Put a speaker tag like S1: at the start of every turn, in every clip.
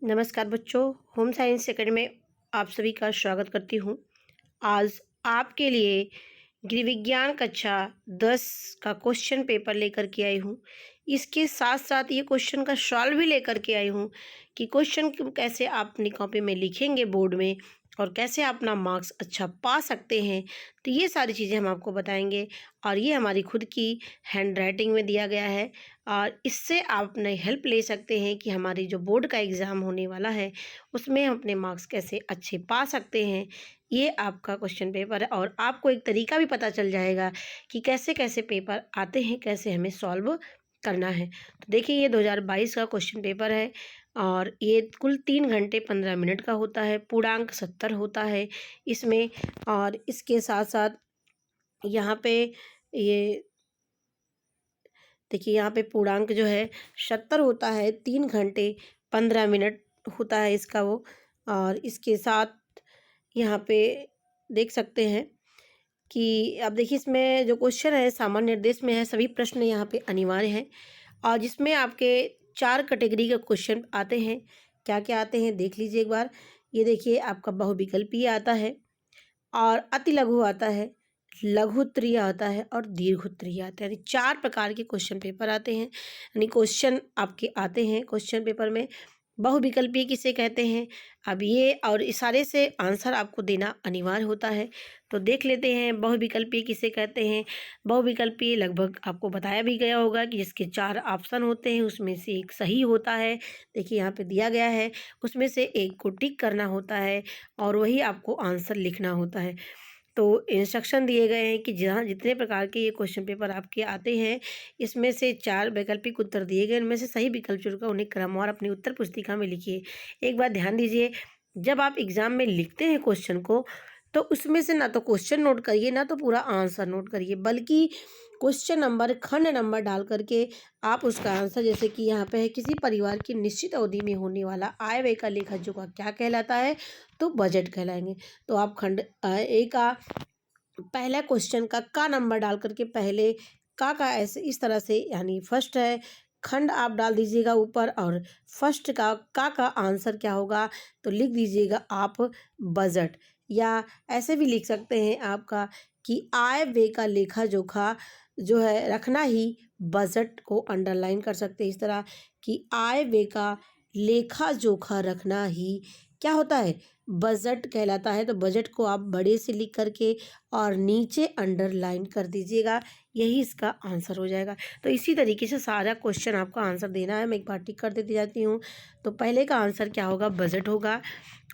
S1: नमस्कार बच्चों, home science academy में आप सभी का स्वागत करती हूँ। आज आपके लिए गृह विज्ञान कक्षा 10 का क्वेश्चन पेपर लेकर के आई हूँ। इसके साथ साथ ये क्वेश्चन का सॉल्व भी लेकर के आई हूँ कि क्वेश्चन कैसे आप अपनी कॉपी में लिखेंगे बोर्ड में और कैसे अपना मार्क्स अच्छा पा सकते हैं। तो ये सारी चीज़ें हम आपको बताएंगे और ये हमारी खुद की हैंड राइटिंग में दिया गया है और इससे आप अपने हेल्प ले सकते हैं कि हमारी जो बोर्ड का एग्ज़ाम होने वाला है उसमें हम अपने मार्क्स कैसे अच्छे पा सकते हैं। ये आपका क्वेश्चन पेपर है और आपको एक तरीका भी पता चल जाएगा कि कैसे कैसे पेपर आते हैं, कैसे हमें सॉल्व करना है। तो देखिए, ये 2022 का क्वेश्चन पेपर है और ये कुल 3 घंटे 15 मिनट का होता है। पूर्णांक 70 होता है इसमें और इसके साथ साथ यहाँ पे ये देखिए, यहाँ पे पूर्णांक जो है 70 होता है। 3 घंटे 15 मिनट होता है इसका वो। और इसके साथ यहाँ पे देख सकते हैं कि अब देखिए, इसमें जो क्वेश्चन है सामान्य निर्देश में है। सभी प्रश्न यहाँ पे अनिवार्य हैं और जिसमें आपके 4 कैटेगरी के क्वेश्चन आते हैं। क्या क्या आते हैं देख लीजिए एक बार। ये देखिए, आपका बहुविकल्पीय आता है और अति लघु आता है, लघु उत्तरीय आता है और दीर्घ उत्तरीय आता है। यानी 4 प्रकार के क्वेश्चन पेपर आते हैं, यानी क्वेश्चन आपके आते हैं क्वेश्चन पेपर में। बहुविकल्पीय किसे कहते हैं, अब ये और इशारे से आंसर आपको देना अनिवार्य होता है। तो देख लेते हैं बहुविकल्पीय किसे कहते हैं। बहुविकल्पीय लगभग आपको बताया भी गया होगा कि जिसके 4 ऑप्शन होते हैं उसमें से एक सही होता है। देखिए, यहाँ पे दिया गया है, उसमें से एक को टिक करना होता है और वही आपको आंसर लिखना होता है। तो इंस्ट्रक्शन दिए गए हैं कि जहाँ जितने प्रकार के ये क्वेश्चन पेपर आपके आते हैं, इसमें से 4 वैकल्पिक उत्तर दिए गए, इनमें से सही विकल्प चुनकर उन्हें क्रमवार अपनी उत्तर पुस्तिका में लिखिए। एक बात ध्यान दीजिए, जब आप एग्ज़ाम में लिखते हैं क्वेश्चन को, तो उसमें से ना तो क्वेश्चन नोट करिए ना तो पूरा आंसर नोट करिए, बल्कि क्वेश्चन नंबर, खंड नंबर डाल करके आप उसका आंसर, जैसे कि यहाँ पे है, किसी परिवार की निश्चित अवधि में होने वाला आय व्यय का लेखा जोखा क्या कहलाता है, तो बजट कहलाएंगे। तो आप खंड ए का पहला क्वेश्चन का नंबर डाल करके पहले का ऐसे इस तरह से, यानी फर्स्ट है, खंड आप डाल दीजिएगा ऊपर और फर्स्ट का आंसर क्या होगा तो लिख दीजिएगा आप बजट। या ऐसे भी लिख सकते हैं आपका कि आय व्यय का लेखा जोखा जो है रखना ही बजट को अंडरलाइन कर सकते हैं, इस तरह कि आय व्यय का लेखा जोखा रखना ही क्या होता है, बजट कहलाता है। तो बजट को आप बड़े से लिख करके और नीचे अंडरलाइन कर दीजिएगा, यही इसका आंसर हो जाएगा। तो इसी तरीके से सारा क्वेश्चन आपका आंसर देना है। मैं एक बार टिक कर देती जाती हूँ। तो पहले का आंसर क्या होगा, बजट होगा।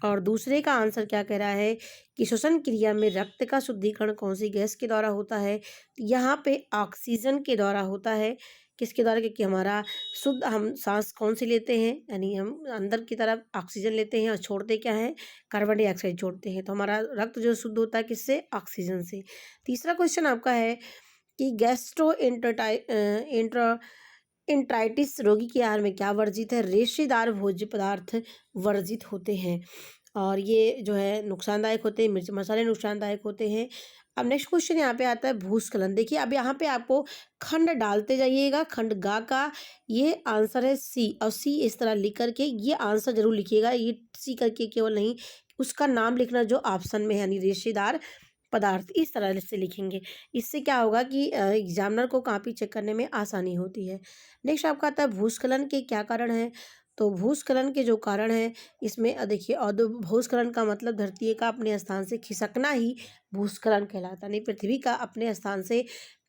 S1: और दूसरे का आंसर क्या कह रहा है कि श्वसन क्रिया में रक्त का शुद्धिकरण कौन सी गैस के द्वारा होता है, यहाँ पे ऑक्सीजन के द्वारा होता है। किसके द्वारा, क्योंकि हमारा शुद्ध हम सांस कौन सी लेते हैं, यानी हम अंदर की तरफ ऑक्सीजन लेते हैं और छोड़ते क्या है, कार्बन डाइऑक्साइड छोड़ते हैं। तो हमारा रक्त जो शुद्ध होता है किससे, ऑक्सीजन से। तीसरा क्वेश्चन आपका है कि गैस्ट्रो इंट्राइटिस रोगी के आहार में क्या वर्जित है, रेशेदार भोज्य पदार्थ वर्जित होते हैं और ये जो है नुकसानदायक होते हैं, मिर्च मसाले नुकसानदायक होते हैं। अब नेक्स्ट क्वेश्चन यहाँ पे आता है भूस्खलन। देखिए, अब यहाँ पे आपको खंड डालते जाइएगा, खंड गा का ये आंसर है सी, और सी इस तरह लिख करके ये आंसर जरूर लिखिएगा। ये सी करके केवल नहीं, उसका नाम लिखना जो ऑप्शन में है, यानी रेशेदार पदार्थ, इस तरह से लिखेंगे। इससे क्या होगा कि एग्जामिनर को कॉपी चेक करने में आसानी होती है। नेक्स्ट आपका आता है भूस्खलन के क्या कारण है। तो भूस्खलन के जो कारण है इसमें देखिए, भूस्खलन का मतलब धरती का अपने स्थान से खिसकना ही भूस्खलन कहलाता है। नहीं, पृथ्वी का अपने स्थान से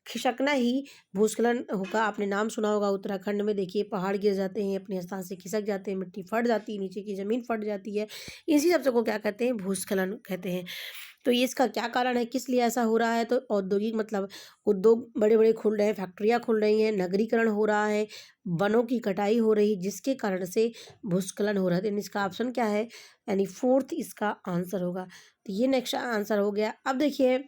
S1: खिसकना ही भूस्खलन होगा। आपने नाम सुना होगा, उत्तराखंड में देखिए पहाड़ गिर जाते हैं, अपने स्थान से खिसक जाते हैं, मिट्टी फट जाती है, नीचे की ज़मीन फट जाती है। इसी सब को क्या कहते हैं, भूस्खलन कहते हैं। तो ये इसका क्या कारण है, किस लिए ऐसा हो रहा है, तो औद्योगिक मतलब उद्योग बड़े बड़े खुल रहे हैं, फैक्ट्रियाँ खुल रही हैं, नगरीकरण हो रहा है, वनों की कटाई हो रही, जिसके कारण से भूस्खलन हो रहा है। तो इसका ऑप्शन क्या है, यानी फोर्थ इसका आंसर होगा। तो ये नेक्स्ट आंसर हो गया। अब देखिए,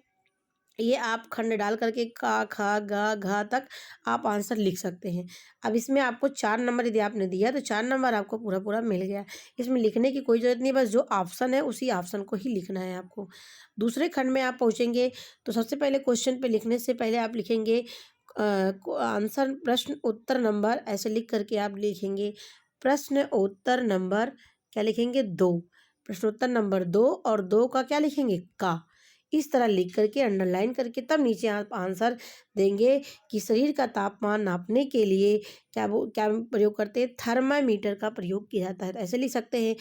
S1: ये आप खंड डाल करके का खा गा घा तक आप आंसर लिख सकते हैं। अब इसमें आपको 4 नंबर यदि आपने दिया तो 4 नंबर आपको पूरा पूरा मिल गया। इसमें लिखने की कोई ज़रूरत नहीं, बस जो ऑप्शन है उसी ऑप्शन को ही लिखना है आपको। दूसरे खंड में आप पहुँचेंगे तो सबसे पहले क्वेश्चन पे लिखने से पहले आप लिखेंगे आंसर, प्रश्न उत्तर नंबर, ऐसे लिख करके आप लिखेंगे प्रश्न उत्तर नंबर क्या लिखेंगे 2, प्रश्नोत्तर नंबर 2 और 2 का क्या लिखेंगे का। इस तरह लिख करके अंडरलाइन करके तब नीचे आप आंसर देंगे कि शरीर का तापमान नापने के लिए क्या प्रयोग करते हैं, थर्मामीटर का प्रयोग किया जाता है। तो ऐसे लिख सकते हैं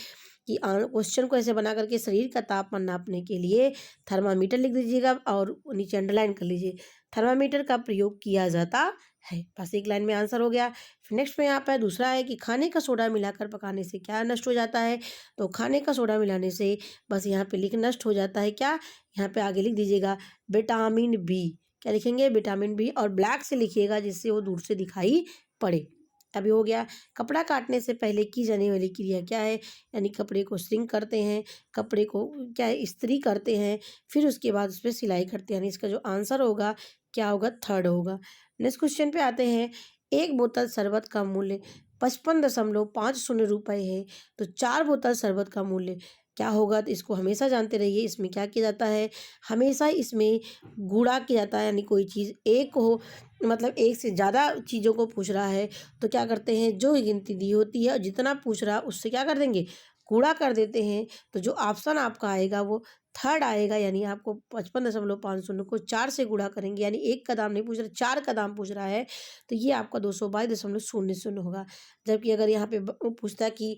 S1: कि क्वेश्चन को ऐसे बना करके शरीर का तापमान नापने के लिए थर्मामीटर लिख दीजिएगा और नीचे अंडरलाइन कर लीजिए, थर्मामीटर का प्रयोग किया जाता है। बस एक लाइन में आंसर हो गया। फिर नेक्स्ट में यहाँ पर दूसरा है कि खाने का सोडा मिलाकर पकाने से क्या नष्ट हो जाता है। तो खाने का सोडा मिलाने से बस यहाँ पे लिख नष्ट हो जाता है क्या, यहाँ पे आगे लिख दीजिएगा विटामिन बी। क्या लिखेंगे, विटामिन बी, और ब्लैक से लिखिएगा जिससे वो दूर से दिखाई पड़े। अभी हो गया। कपड़ा काटने से पहले की जाने वाली क्रिया क्या है, यानी कपड़े को श्रिंक करते हैं, कपड़े को क्या है इस्त्री करते हैं, फिर उसके बाद उस पर सिलाई करते हैं, यानी इसका जो आंसर होगा क्या होगा, थर्ड होगा। नेक्स्ट क्वेश्चन पे आते हैं। एक बोतल शरबत का मूल्य 55.50 रुपये है, तो 4 बोतल शरबत का मूल्य क्या होगा। तो इसको हमेशा जानते रहिए, इसमें क्या किया जाता है, हमेशा इसमें गुणा किया जाता है, यानी कोई चीज़ एक हो, मतलब एक से ज़्यादा चीज़ों को पूछ रहा है तो क्या करते हैं, जो गिनती दी होती है और जितना पूछ रहा है उससे क्या कर देंगे, गुणा कर देते हैं। तो जो ऑप्शन आपका आएगा वो थर्ड आएगा, यानी आपको 55.50 को 4 से गुणा करेंगे, यानी एक का दाम नहीं पूछ रहा, 4 का दाम पूछ रहा है, तो ये आपका 222.00 होगा। जबकि अगर यहाँ पे पूछता है कि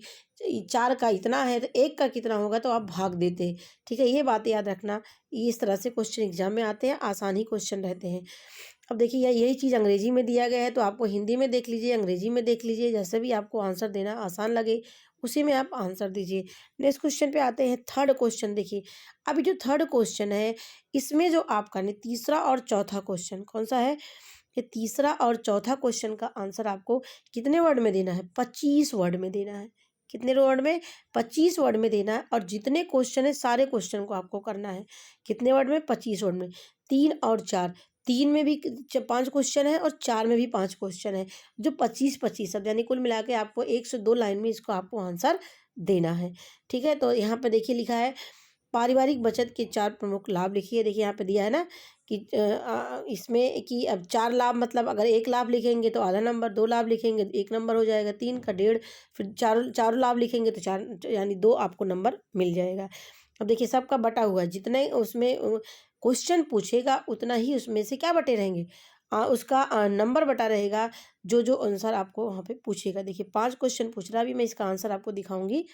S1: 4 का इतना है तो 1 का कितना होगा, तो आप भाग देते। ठीक है, ये बात याद रखना। इस तरह से क्वेश्चन एग्जाम में आते हैं, आसान ही क्वेश्चन रहते हैं। अब देखिए यही चीज़ अंग्रेजी में दिया गया है, तो आपको हिंदी में देख लीजिए, अंग्रेजी में देख लीजिए, जैसे भी आपको आंसर देना आसान लगे उसी में आप आंसर दीजिए। नेक्स्ट क्वेश्चन पे आते हैं। थर्ड क्वेश्चन देखिए, अभी जो थर्ड क्वेश्चन है इसमें जो आपका नहीं, तीसरा और चौथा क्वेश्चन कौन सा है, ये तीसरा और चौथा क्वेश्चन का आंसर आपको कितने वर्ड में देना है, 25 वर्ड में देना है। कितने वर्ड में, 25 वर्ड में देना है। और जितने क्वेश्चन है सारे क्वेश्चन को आपको करना है कितने वर्ड में, 25 वर्ड में। 3 और 4, 3 में भी 5 क्वेश्चन है और 4 में भी 5 क्वेश्चन है, जो 25-25 सब यानी कुल मिला के आपको 1 से 2 लाइन में इसको आपको आंसर देना है। ठीक है, तो यहाँ पे देखिए लिखा है पारिवारिक बचत के 4 प्रमुख लाभ लिखिए। देखिए यहाँ पे दिया है ना कि इसमें कि अब 4 लाभ, मतलब अगर 1 लाभ लिखेंगे तो आधा नंबर, 2 लाभ लिखेंगे तो 1 नंबर हो जाएगा, 3 का 1.5, फिर चारों लाभ लिखेंगे तो 4 यानी 2 आपको नंबर मिल जाएगा। अब देखिए सबका बटा हुआ है, जितने उसमें क्वेश्चन पूछेगा उतना ही उसमें से क्या बटे रहेंगे, उसका नंबर बटा रहेगा, जो जो आंसर आपको वहाँ पे पूछेगा। देखिए 5 क्वेश्चन पूछ रहा है, अभी मैं इसका आंसर आपको दिखाऊंगी।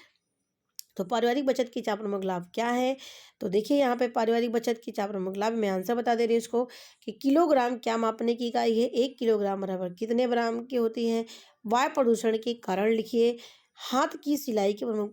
S1: तो पारिवारिक बचत के 4 प्रमुख लाभ क्या है, तो देखिए यहाँ पे पारिवारिक बचत के 4 प्रमुख लाभ, मैं आंसर बता दे रही हूँ इसको कि किलोग्राम क्या मापने की इकाई है, 1 किलोग्राम बराबर कितने ग्राम की होती है। वायु प्रदूषण के कारण लिखिए। हाथ की सिलाई के प्रमुख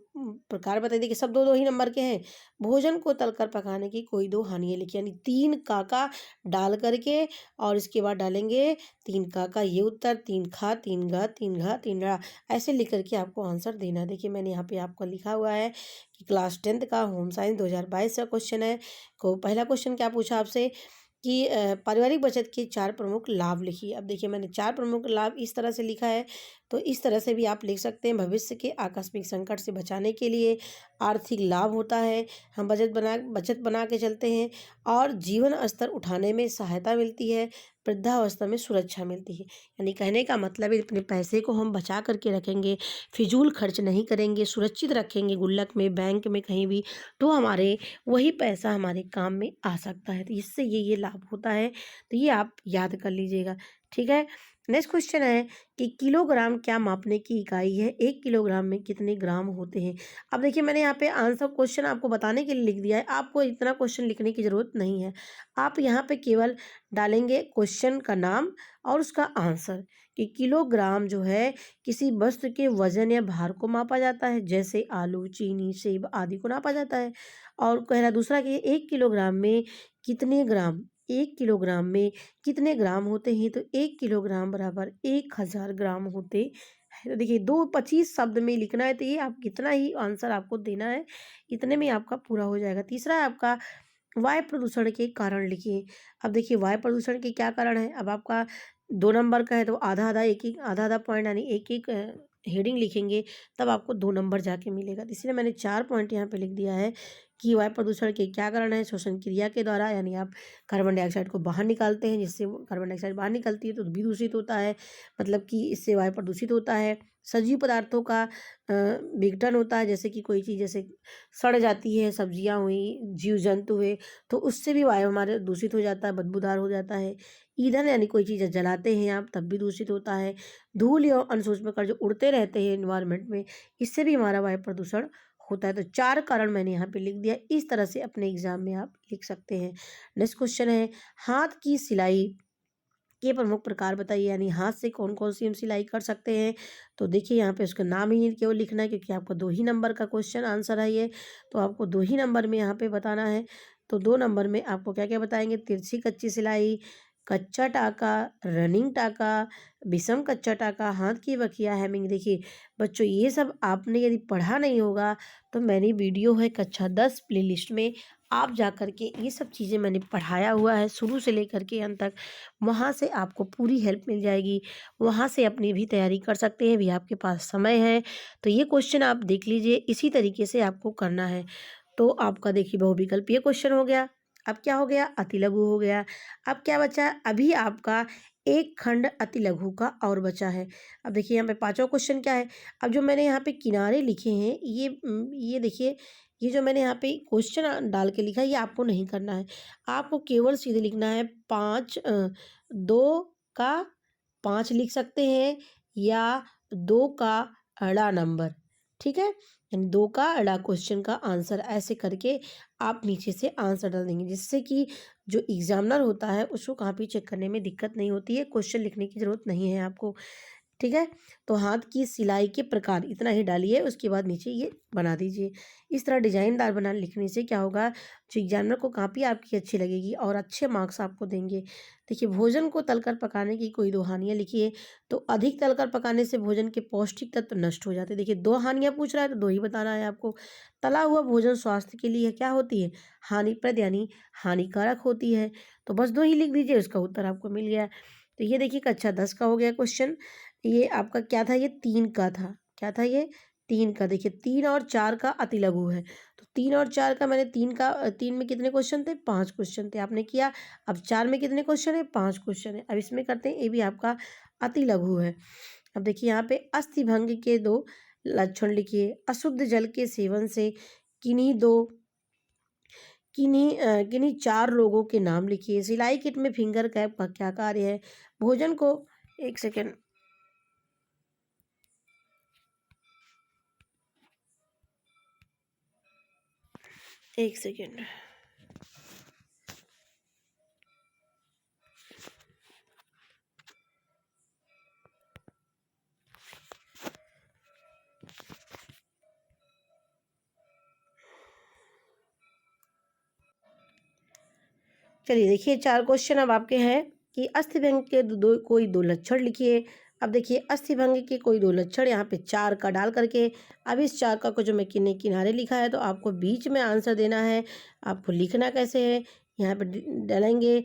S1: प्रकार बताइए। देखिए सब दो दो ही नंबर के हैं। भोजन को तलकर पकाने की कोई 2 हानियाँ लिखिए, यानी 3 काका डाल करके और इसके बाद डालेंगे 3 काका, ये उत्तर, 3 खा, 3 घा, 3 घा, 3 रा, ऐसे लिख करके आपको आंसर देना। देखिए मैंने यहाँ पे आपको लिखा हुआ है कि क्लास 10th का होम साइंस 2022 का क्वेश्चन है। को पहला क्वेश्चन क्या पूछा आपसे कि पारिवारिक बचत के 4 प्रमुख लाभ लिखिए। अब देखिए मैंने 4 प्रमुख लाभ इस तरह से लिखा है, तो इस तरह से भी आप लिख सकते हैं। भविष्य के आकस्मिक संकट से बचाने के लिए आर्थिक लाभ होता है, हम बचत बना के चलते हैं, और जीवन स्तर उठाने में सहायता मिलती है, वृद्धावस्था में सुरक्षा मिलती है। यानी कहने का मतलब है अपने पैसे को हम बचा करके रखेंगे, फिजूल खर्च नहीं करेंगे, सुरक्षित रखेंगे गुल्लक में, बैंक में, कहीं भी, तो हमारे वही पैसा हमारे काम में आ सकता है। तो इससे ये लाभ होता है, तो ये आप याद कर लीजिएगा। ठीक है, नेक्स्ट क्वेश्चन है कि किलोग्राम क्या मापने की इकाई है, 1 किलोग्राम में कितने ग्राम होते हैं। अब देखिए मैंने यहाँ पे आंसर क्वेश्चन आपको बताने के लिए लिख दिया है, आपको इतना क्वेश्चन लिखने की ज़रूरत नहीं है। आप यहाँ पे केवल डालेंगे क्वेश्चन का नाम और उसका आंसर कि किलोग्राम जो है किसी वस्तु के वजन या भार को मापा जाता है, जैसे आलू, चीनी, सेब आदि को नापा जाता है। और कह रहा दूसरा कि 1 किलोग्राम में कितने ग्राम, 1 किलोग्राम में कितने ग्राम होते हैं, तो 1 किलोग्राम बराबर 1000 ग्राम होते हैं। तो देखिए 2-25 शब्द में लिखना है, तो ये आप कितना ही आंसर आपको देना है, इतने में आपका पूरा हो जाएगा। तीसरा है आपका वायु प्रदूषण के कारण लिखिए। अब देखिए वायु प्रदूषण के क्या कारण है, अब आपका 2 नंबर का है तो आधा आधा एक एक आधा आधा पॉइंट यानी एक एक हेडिंग लिखेंगे तब आपको 2 नंबर जाके मिलेगा। तो इसलिए मैंने 4 पॉइंट यहाँ पे लिख दिया है कि वायु प्रदूषण के क्या कारण है। श्वसन क्रिया के द्वारा, यानी आप कार्बन डाइऑक्साइड को बाहर निकालते हैं, जिससे वो कार्बन डाइऑक्साइड बाहर निकलती है तो भी दूषित होता है, मतलब कि इससे वायु प्रदूषित होता है। सजीव पदार्थों का विघटन होता है, जैसे कि कोई चीज़ जैसे सड़ जाती है, सब्जियां हुई, जीव जंतु हुए, तो उससे भी वायु हमारे दूषित हो जाता है, बदबूदार हो जाता है। ईंधन यानी कोई चीज़ जलाते हैं आप तब भी दूषित होता है। धूल या अनसूक्ष्म कण जो उड़ते रहते हैं एनवायरनमेंट में, इससे भी हमारा वायु प्रदूषण होता है। तो 4 कारण मैंने यहाँ पे लिख दिया। इस तरह से अपने एग्जाम में आप लिख सकते हैं। नेक्स्ट क्वेश्चन है, हाथ की सिलाई के प्रमुख प्रकार बताइए, यानी हाथ से कौन कौन सी हम सिलाई कर सकते हैं। तो देखिए यहाँ पे उसका नाम ही केवल लिखना है, क्योंकि आपको 2 ही नंबर का क्वेश्चन आंसर है ये, तो आपको 2 ही नंबर में यहाँ पे बताना है। तो 2 नंबर में आपको क्या क्या बताएंगे, तिरछी कच्ची सिलाई, कच्चा टाका, रनिंग टाका, विषम कच्चा टाका, हाथ की बखिया, हेमिंग। देखिए बच्चों, ये सब आपने यदि पढ़ा नहीं होगा तो मैंने वीडियो है कक्षा 10 प्लेलिस्ट में, आप जा कर के ये सब चीज़ें मैंने पढ़ाया हुआ है शुरू से लेकर के अंत तक, वहाँ से आपको पूरी हेल्प मिल जाएगी। वहाँ से अपनी भी तैयारी कर सकते हैं, भी आपके पास समय है तो ये क्वेश्चन आप देख लीजिए, इसी तरीके से आपको करना है। तो आपका देखिए बहुविकल्पीय क्वेश्चन हो गया। अब क्या हो गया, अति लघु हो गया। अब क्या बचा, अभी आपका एक खंड अति लघु का और बचा है। अब देखिए यहाँ पे पांचवा क्वेश्चन क्या है। अब जो मैंने यहाँ पे किनारे लिखे हैं, ये देखिए, ये जो मैंने यहाँ पे क्वेश्चन डाल के लिखा है, ये आपको नहीं करना है। आपको केवल सीधे लिखना है 5, 2 का 5 लिख सकते हैं, या 2 का अड़ा नंबर, ठीक है, यानी 2 का अड़ा क्वेश्चन का आंसर, ऐसे करके आप नीचे से आंसर डाल देंगे, जिससे कि जो एग्जामिनर होता है उसको कॉपी चेक करने में दिक्कत नहीं होती है, क्वेश्चन लिखने की ज़रूरत नहीं है आपको, ठीक है। तो हाथ की सिलाई के प्रकार इतना ही डालिए, उसके बाद नीचे ये बना दीजिए। इस तरह डिजाइनदार बना लिखने से क्या होगा, जो एग्जामिनर को कॉपी आपकी अच्छी लगेगी और अच्छे मार्क्स आपको देंगे। देखिए, भोजन को तलकर पकाने की कोई 2 हानियाँ लिखिए। तो अधिक तलकर पकाने से भोजन के पौष्टिक तत्व नष्ट हो जाते हैं। देखिए 2 हानियाँ पूछ रहा है तो 2 ही बताना है आपको। तला हुआ भोजन स्वास्थ्य के लिए क्या होती है, हानिप्रद यानी हानिकारक होती है। तो बस 2 ही लिख दीजिए, उसका उत्तर आपको मिल गया। तो ये देखिए कक्षा 10 का हो गया क्वेश्चन। ये आपका क्या था, ये 3 का था, क्या था ये, 3 का। देखिए 3 और 4 का अति लघु है, तो 3 और 4 का मैंने 3 में कितने क्वेश्चन थे, 5 क्वेश्चन थे, आपने किया। अब 4 में कितने क्वेश्चन है, 5 क्वेश्चन है। अब इसमें करते हैं, ये भी आपका अति लघु है। अब देखिए यहाँ पे अस्थि भंग के 2 लक्षण लिखिए। अशुद्ध जल के सेवन से किन्हीं दो किन्हीं 4 लोगों के नाम लिखिए। सिलाई किट में फिंगर कैप का क्या कार्य है। भोजन को, एक सेकेंड, एक सेकेंड, चलिए देखिए 4 क्वेश्चन अब आपके हैं कि अस्थिभंग के कोई 2 लक्षण लिखिए। अब देखिए अस्थिभंग के कोई 2 लक्षण, यहाँ पे 4 का डाल करके, अब इस 4 का को जो मैं किनारे लिखा है, तो आपको बीच में आंसर देना है। आपको लिखना कैसे है, यहाँ पे डालेंगे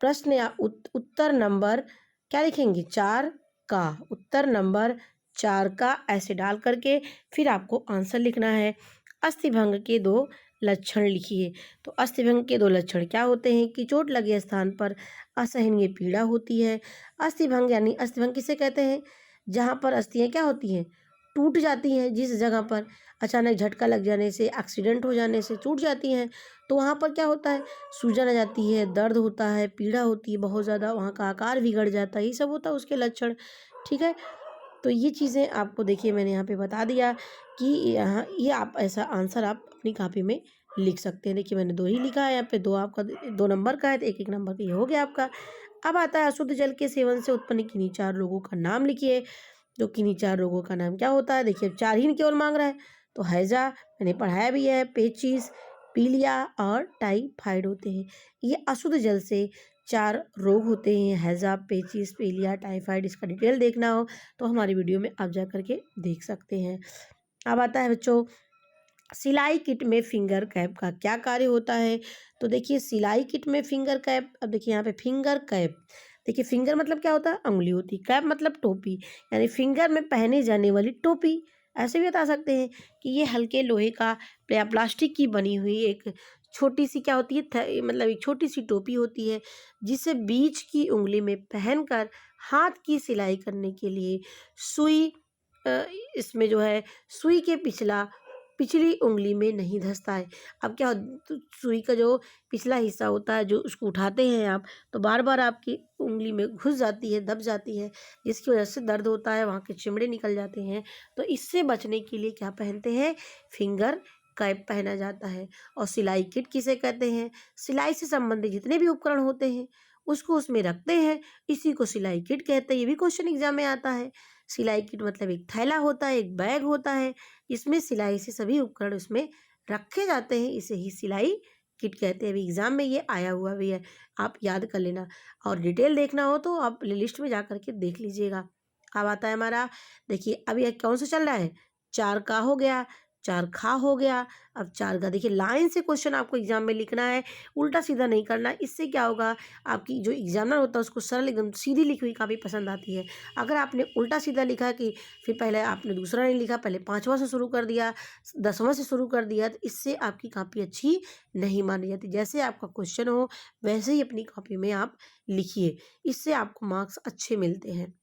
S1: प्रश्न या उत्तर नंबर, क्या लिखेंगे, 4 का, उत्तर नंबर 4 का, ऐसे डाल करके फिर आपको आंसर लिखना है। अस्थिभंग के 2 लक्षण लिखिए। तो अस्थिभंग के 2 लक्षण क्या होते हैं कि चोट लगे स्थान पर असहनीय पीड़ा होती है। अस्थिभंग यानी, अस्थिभंग किसे कहते हैं, जहाँ पर अस्थियाँ क्या होती हैं, टूट जाती हैं, जिस जगह पर अचानक झटका लग जाने से, एक्सीडेंट हो जाने से टूट जाती हैं, तो वहाँ पर क्या होता है, सूजन आ जाती है, दर्द होता है, पीड़ा होती है बहुत ज़्यादा, वहाँ का आकार बिगड़ जाता है, ये सब होता है उसके लक्षण, ठीक है। तो ये चीज़ें आपको देखिए मैंने यहाँ पे बता दिया कि यहाँ ये आप ऐसा आंसर आप अपनी कॉपी में लिख सकते हैं। देखिए मैंने 2 ही लिखा है यहाँ पे, 2 आपका 2 नंबर का है, तो 1-1 नंबर का ये हो गया आपका। अब आता है अशुद्ध जल के सेवन से उत्पन्न किन्हीं 4 रोगों का नाम लिखिए। तो किन्हीं 4 रोगों का नाम क्या होता है, देखिए 4 ही केवल मांग रहा है, तो हैजा मैंने पढ़ाया भी है, पेचिस, पीलिया और टाइफाइड होते हैं। ये अशुद्ध जल से 4 रोग होते हैं, हैजा, पेचिस, पीलिया, टाइफाइड। इसका डिटेल देखना हो तो हमारी वीडियो में आप जा करके देख सकते हैं। अब आता है बच्चों, सिलाई किट में फिंगर कैप का क्या कार्य होता है। तो देखिए सिलाई किट में फिंगर कैप, अब देखिए यहाँ पे फिंगर कैप, देखिए फिंगर मतलब क्या होता है, अंगुली होती है। कैप मतलब टोपी, यानी फिंगर में पहने जाने वाली टोपी। ऐसे भी बता सकते हैं कि ये हल्के लोहे का या प्लास्टिक की बनी हुई एक छोटी सी क्या होती है, मतलब एक छोटी सी टोपी होती है, जिसे बीच की उंगली में पहनकर हाथ की सिलाई करने के लिए सुई अ, इसमें जो है सुई के पिछली उंगली में नहीं धंसता है। अब क्या तो सुई का जो पिछला हिस्सा होता है, जो उसको उठाते हैं आप, तो बार बार आपकी उंगली में घुस जाती है, दब जाती है, जिसकी वजह से दर्द होता है, वहाँ के चिमड़े निकल जाते हैं। तो इससे बचने के लिए क्या पहनते हैं, फिंगर कैप पहना जाता है। और सिलाई किट किसे कहते हैं, सिलाई से संबंधित जितने भी उपकरण होते हैं उसको उसमें रखते हैं, इसी को सिलाई किट कहते हैं। ये भी क्वेश्चन एग्जाम में आता है। सिलाई किट मतलब एक थैला होता है, एक बैग होता है, इसमें सिलाई से सभी उपकरण उसमें रखे जाते हैं, इसे ही सिलाई किट कहते हैं। अभी एग्जाम में ये आया हुआ भी है, आप याद कर लेना। और डिटेल देखना हो तो आप लिस्ट में जा करके देख लीजिएगा। अब आता है हमारा, देखिए अब ये कौन सा चल रहा है, चार का हो गया, चार खा हो गया। अब चार का देखिए लाइन से क्वेश्चन आपको एग्जाम में लिखना है, उल्टा सीधा नहीं करना। इससे क्या होगा, आपकी जो एग्जामिनर होता है उसको सरल एकदम सीधी लिखी हुई काफ़ी पसंद आती है। अगर आपने उल्टा सीधा लिखा कि फिर पहले आपने दूसरा नहीं लिखा, पहले पाँचवा से शुरू कर दिया, 10वां से शुरू कर दिया, तो इससे आपकी कॉपी अच्छी नहीं मानी जाती। जैसे आपका क्वेश्चन हो वैसे ही अपनी कॉपी में आप लिखिए, इससे आपको मार्क्स अच्छे मिलते हैं।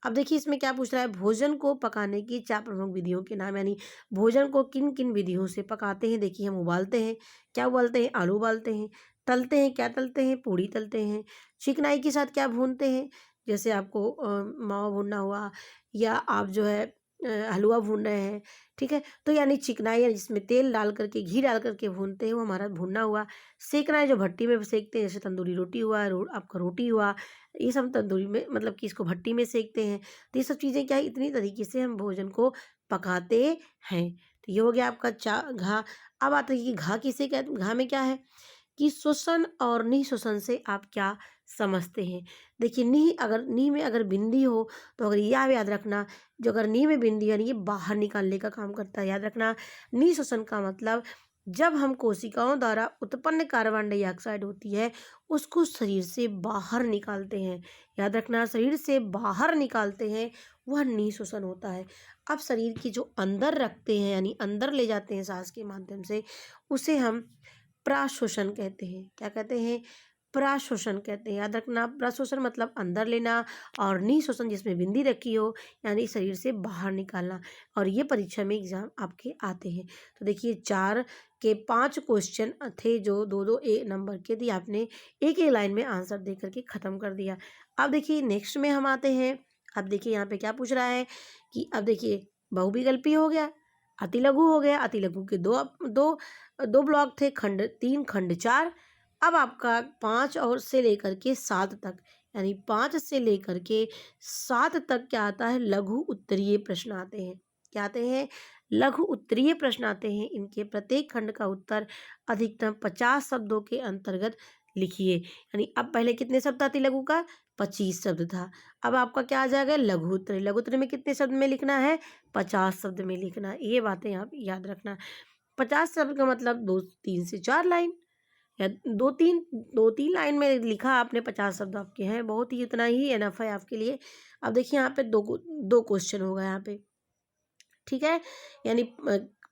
S1: अब देखिए इसमें क्या पूछ रहा है, भोजन को पकाने की 4 प्रमुख विधियों के नाम, यानी भोजन को किन किन विधियों से पकाते हैं। देखिए हम उबालते हैं, क्या उबालते हैं, आलू उबालते हैं। तलते हैं, क्या तलते हैं, पूड़ी तलते हैं। चिकनाई के साथ क्या भूनते हैं, जैसे आपको मावा भूनना हुआ, या आप जो है हलवा भून रहे हैं, ठीक है। तो यानी चिकनाई है जिसमें तेल डाल करके, घी डाल करके भूनते हैं, वो हमारा भुनना हुआ। सेकना है जो भट्टी में सेकते हैं, जैसे तंदूरी रोटी हुआ, आपका रोटी हुआ, ये सब तंदूरी में मतलब कि इसको भट्टी में सेकते हैं। तो ये सब चीज़ें क्या है, इतनी तरीके से हम भोजन को पकाते हैं। तो ये हो गया आपका घा। अब आता है कि घा किसे कहते हैं, घा में क्या है कि श्वसन और निःश्वसन से आप क्या समझते हैं। देखिए नी में अगर बिंदी हो तो अगर यह याद रखना, जो अगर नी में बिंदी यानी ये बाहर निकालने का काम करता है, याद रखना। निःश्वसन का मतलब जब हम कोशिकाओं द्वारा उत्पन्न कार्बन डाइऑक्साइड होती है उसको शरीर से बाहर निकालते हैं, याद रखना, शरीर से बाहर निकालते हैं, वह निःश्वसन होता है। अब शरीर की जो अंदर रखते हैं यानी अंदर ले जाते हैं सांस के माध्यम से, उसे हम प्राश्वसन कहते हैं। क्या कहते हैं, प्राश्वसन कहते हैं। याद रखना, प्राश्वसन मतलब अंदर लेना, और निःश्वसन जिसमें बिंदी रखी हो यानी शरीर से बाहर निकालना। और ये परीक्षा में एग्जाम आपके आते हैं। तो देखिए 4 के 5 क्वेश्चन थे जो दो दो नंबर के थे, आपने एक एक लाइन में आंसर दे करके ख़त्म कर दिया। अब देखिए नेक्स्ट में हम आते हैं। अब देखिए यहाँ पे क्या पूछ रहा है कि अब देखिए बहुविकल्पी हो गया, अति लघु हो गया। अति लघु के दो दो दो ब्लॉक थे, खंड 3 खंड 4। अब आपका 5 और से लेकर के 7 तक, यानी 5 से लेकर के 7 तक क्या आता है, लघु उत्तरीय प्रश्न आते हैं। क्या आते हैं, लघु उत्तरीय प्रश्न आते हैं। इनके प्रत्येक खंड का उत्तर अधिकतम 50 शब्दों के अंतर्गत लिखिए। यानी अब पहले कितने शब्द आते लघु का, 25 शब्द था। अब आपका क्या आ जाएगा, लघु उत्तरीय। लघु उत्तरीय में कितने शब्द में लिखना है, 50 शब्द में लिखना है। ये बातें आप याद रखना। 50 शब्द का मतलब 2-3 से 4 लाइन, या 2-3 लाइन में लिखा आपने, 50 शब्द आपके हैं, बहुत ही, इतना ही एनफ है आपके लिए। अब देखिए यहाँ पे दो क्वेश्चन होगा यहाँ पे, ठीक है। यानी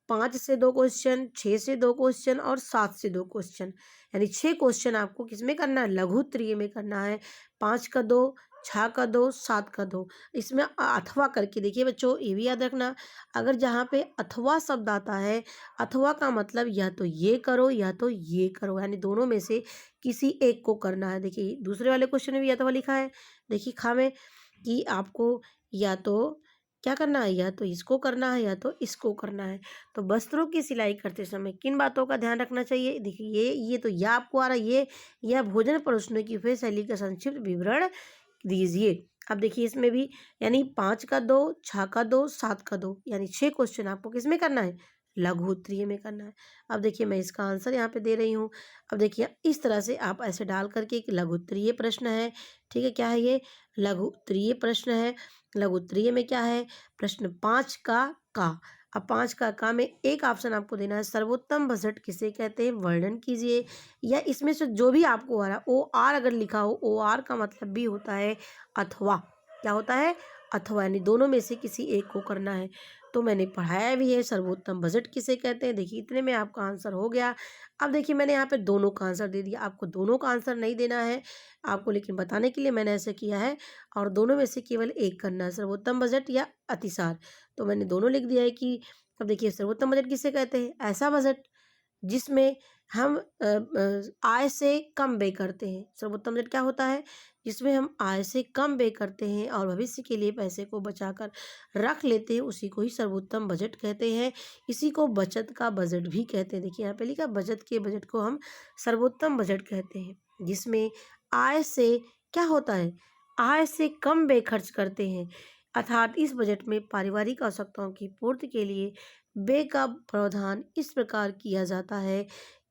S1: 5 से 2 क्वेश्चन, 6 से 2 क्वेश्चन और 7 से 2 क्वेश्चन, यानी 6 क्वेश्चन आपको किसमें करना है, लघु उत्तरीय में करना है। 5 का 2, 6 का 2, 7 का 2। इसमें अथवा करके देखिए बच्चों, ये भी याद रखना, अगर जहाँ पे अथवा शब्द आता है, अथवा का मतलब या तो ये करो या तो ये करो, यानी दोनों में से किसी एक को करना है। देखिए दूसरे वाले क्वेश्चन में भी अथवा लिखा है, देखिए खा में, कि आपको या तो क्या करना है, या तो इसको करना है या तो इसको करना है। तो वस्त्रों की सिलाई करते समय किन बातों का ध्यान रखना चाहिए। देखिए ये तो या आपको आ रहा है, ये या भोजन परोसने की फिर शैली का संक्षिप्त विवरण दीजिए। अब देखिए इसमें भी, यानी 5 का 2, 6 का 2, 7 का 2, यानी 6 क्वेश्चन आपको किसमें करना है, लघु उत्तरीय में करना है। अब देखिए मैं इसका आंसर यहाँ पे दे रही हूँ। अब देखिए इस तरह से आप ऐसे डाल करके, एक लघु उत्तरीय प्रश्न है, ठीक है, क्या है ये, लघु उत्तरीय प्रश्न है। लघु उत्तरीय में क्या है, प्रश्न 5 का। अब 5 का में एक ऑप्शन आपको देना है, सर्वोत्तम बजट किसे कहते हैं, वर्णन कीजिए। या इसमें से जो भी आपको आ रहा है, ओ आर अगर लिखा हो, ओ आर का मतलब भी होता है अथवा। क्या होता है, अथवा, यानी दोनों में से किसी एक को करना है। तो मैंने पढ़ाया भी है, सर्वोत्तम बजट किसे कहते हैं। देखिए इतने में आपका आंसर हो गया। अब देखिए मैंने यहाँ पे दोनों का आंसर दे दिया, आपको दोनों का आंसर नहीं देना है आपको, लेकिन बताने के लिए मैंने ऐसे किया है। और दोनों में से केवल एक करना है, सर्वोत्तम बजट या अतिसार। तो मैंने दोनों लिख दिया है कि अब देखिए सर्वोत्तम बजट किसे कहते हैं, ऐसा बजट जिसमें हम आय से कम व्यय करते हैं। सर्वोत्तम बजट क्या होता है, जिसमें हम आय से कम व्यय करते हैं और भविष्य के लिए पैसे को बचाकर रख लेते हैं, उसी को ही सर्वोत्तम बजट कहते हैं। इसी को बचत का बजट भी कहते हैं। देखिए यहाँ पे लिखा, बचत के बजट को हम सर्वोत्तम बजट कहते हैं, जिसमें आय से क्या होता है, आय से कम व्यय खर्च करते हैं। अर्थात इस बजट में पारिवारिक आवश्यकताओं की पूर्ति के लिए व्यय का प्रावधान इस प्रकार किया जाता है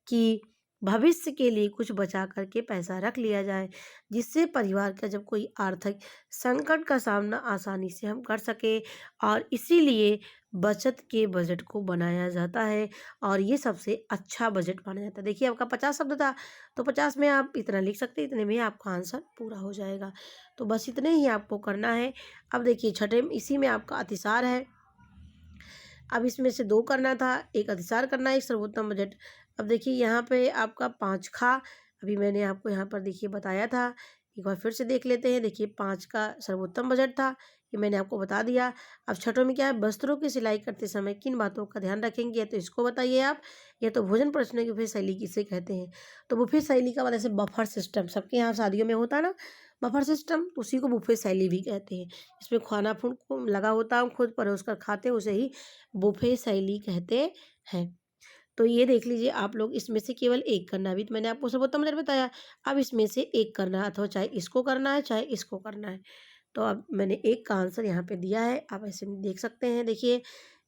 S1: कि भविष्य के लिए कुछ बचा करके पैसा रख लिया जाए, जिससे परिवार का जब कोई आर्थिक संकट का सामना आसानी से हम कर सके। और इसीलिए बचत के बजट को बनाया जाता है और ये सबसे अच्छा बजट माना जाता है। देखिए आपका 50 शब्द था, तो 50 में आप इतना लिख सकते हैं, इतने में आपका आंसर पूरा हो जाएगा। तो बस इतने ही आपको करना है। अब देखिए छठे इसी में आपका अतिसार है। अब इसमें से 2 करना था, एक अतिसार करना है, एक सर्वोत्तम बजट। अब देखिए यहाँ पे आपका 5 खा, अभी मैंने आपको यहाँ पर देखिए बताया था, एक बार फिर से देख लेते हैं। देखिए 5 का सर्वोत्तम बजट था, ये मैंने आपको बता दिया। अब छठों में क्या है, वस्त्रों की सिलाई करते समय किन बातों का ध्यान रखेंगे, या तो इसको बताइए आप, या तो भोजन परोसने की बुफे शैली किसे कहते हैं। तो बुफे शैली का मतलब जैसे बफर सिस्टम सबके यहाँ शादियों में होता है ना, बफर सिस्टम, उसी को बुफे शैली भी कहते हैं। इसमें खाना फूड को लगा होता है, हम खुद परोस कर खाते हैं, उसे ही बुफे शैली कहते हैं। तो ये देख लीजिए आप लोग, इसमें से केवल एक करना है। अभी तो मैंने आपको सर्वोत्तम बजट बताया, अब इसमें से एक करना है, अथवा चाहे इसको करना है चाहे इसको करना है। तो अब मैंने एक का आंसर यहाँ पे दिया है, आप ऐसे में देख सकते हैं। देखिए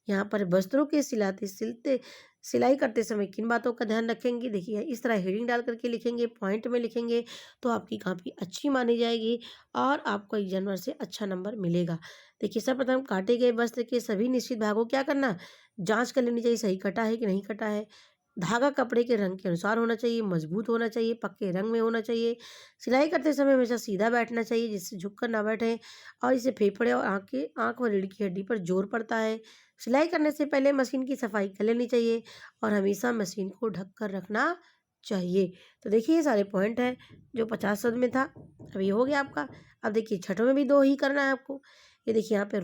S1: यहाँ पर वस्त्रों के सिलाई करते समय किन बातों का ध्यान रखेंगे, देखिए इस तरह हेडिंग डाल करके लिखेंगे, पॉइंट में लिखेंगे, तो आपकी काफ़ी अच्छी मानी जाएगी और आपको 1 जनवरी से अच्छा नंबर मिलेगा। देखिए सर्वप्रथम काटे गए वस्त्र के सभी निश्चित भागों क्या करना, जांच कर लेनी चाहिए, सही कटा है कि नहीं कटा है। धागा कपड़े के रंग के अनुसार होना चाहिए, मजबूत होना चाहिए, पक्के रंग में होना चाहिए। सिलाई करते समय हमेशा सीधा बैठना चाहिए, जिससे झुककर ना बैठें और इससे फेफड़े और आँख व रीढ़ की हड्डी पर जोर पड़ता है। सिलाई करने से पहले मशीन की सफाई कर लेनी चाहिए और हमेशा मशीन को ढक कर रखना चाहिए। तो देखिए ये सारे पॉइंट हैं जो 50 शब्द में था। अब ये हो गया आपका। अब देखिए छठों में भी 2 ही करना है आपको। ये देखिए यहाँ पे